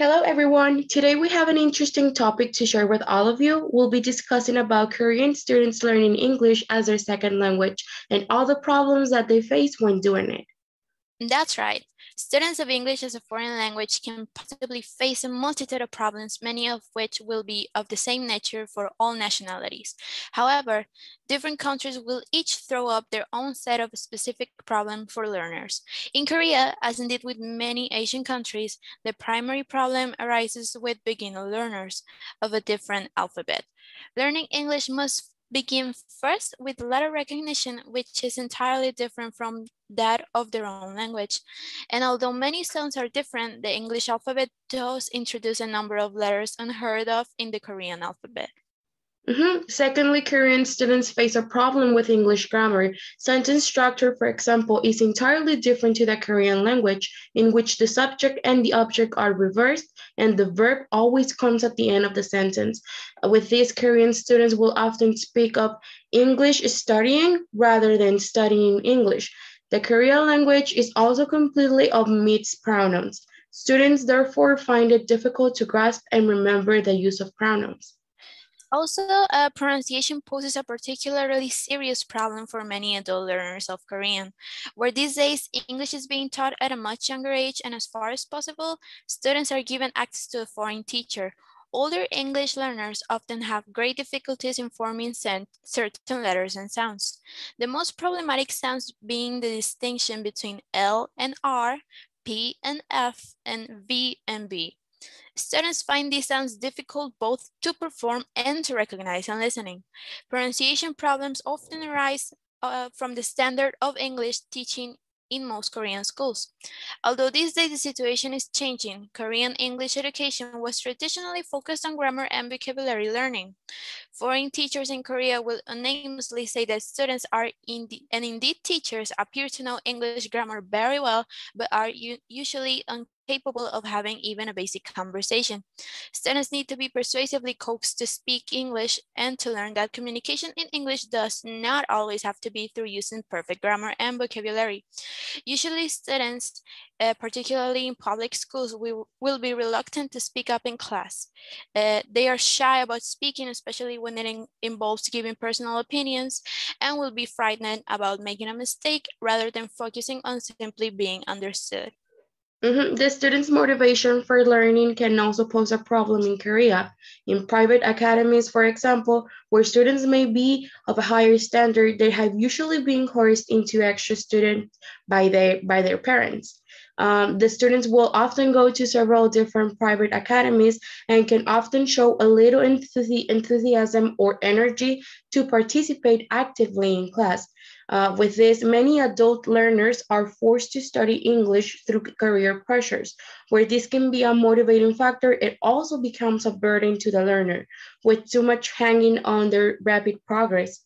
Hello everyone. Today we have an interesting topic to share with all of you. We'll be discussing about Korean students learning English as their second language and all the problems that they face when doing it. That's right. Students of English as a foreign language can possibly face a multitude of problems, many of which will be of the same nature for all nationalities. However, different countries will each throw up their own set of specific problems for learners. In Korea, as indeed with many Asian countries, the primary problem arises with beginner learners of a different alphabet. Learning English must begin first with letter recognition, which is entirely different from that of their own language. And although many sounds are different, the English alphabet does introduce a number of letters unheard of in the Korean alphabet. Secondly, Korean students face a problem with English grammar. Sentence structure, for example, is entirely different to the Korean language, in which the subject and the object are reversed and the verb always comes at the end of the sentence. With this, Korean students will often speak of English studying rather than studying English. The Korean language is also completely of mixed pronouns. Students therefore find it difficult to grasp and remember the use of pronouns. Also, pronunciation poses a particularly serious problem for many adult learners of Korean, where these days English is being taught at a much younger age, and as far as possible, students are given access to a foreign teacher. Older English learners often have great difficulties in forming certain letters and sounds. The most problematic sounds being the distinction between L and R, P and F, and V and B. Students find these sounds difficult both to perform and to recognize in listening. Pronunciation problems often arise from the standard of English teaching in most Korean schools. Although these days the situation is changing, Korean English education was traditionally focused on grammar and vocabulary learning. Foreign teachers in Korea will unanimously say that students are and indeed teachers appear to know English grammar very well, but are usually incapable of having even a basic conversation. Students need to be persuasively coaxed to speak English and to learn that communication in English does not always have to be through using perfect grammar and vocabulary. Usually students, particularly in public schools, will be reluctant to speak up in class. They are shy about speaking, especially when it involves giving personal opinions, and will be frightened about making a mistake rather than focusing on simply being understood. The students' motivation for learning can also pose a problem in Korea. In private academies, for example, where students may be of a higher standard, they have usually been coerced into extra students by their parents. The students will often go to several different private academies and can often show a little enthusiasm or energy to participate actively in class. With this, many adult learners are forced to study English through career pressures. Where this can be a motivating factor, it also becomes a burden to the learner, with too much hanging on their rapid progress.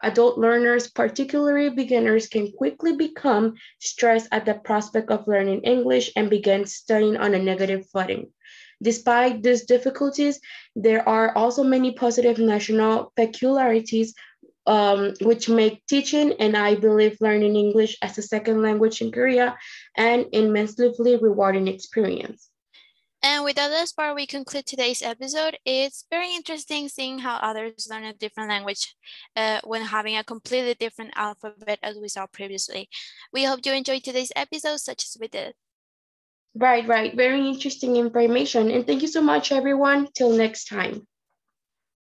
Adult learners, particularly beginners, can quickly become stressed at the prospect of learning English and begin studying on a negative footing. Despite these difficulties, there are also many positive national peculiarities which make teaching and I believe learning English as a second language in Korea an immensely rewarding experience. And with that last part, we conclude today's episode. It's very interesting seeing how others learn a different language when having a completely different alphabet as we saw previously. We hope you enjoyed today's episode such as we did. Right. Very interesting information. And thank you so much, everyone. Till next time.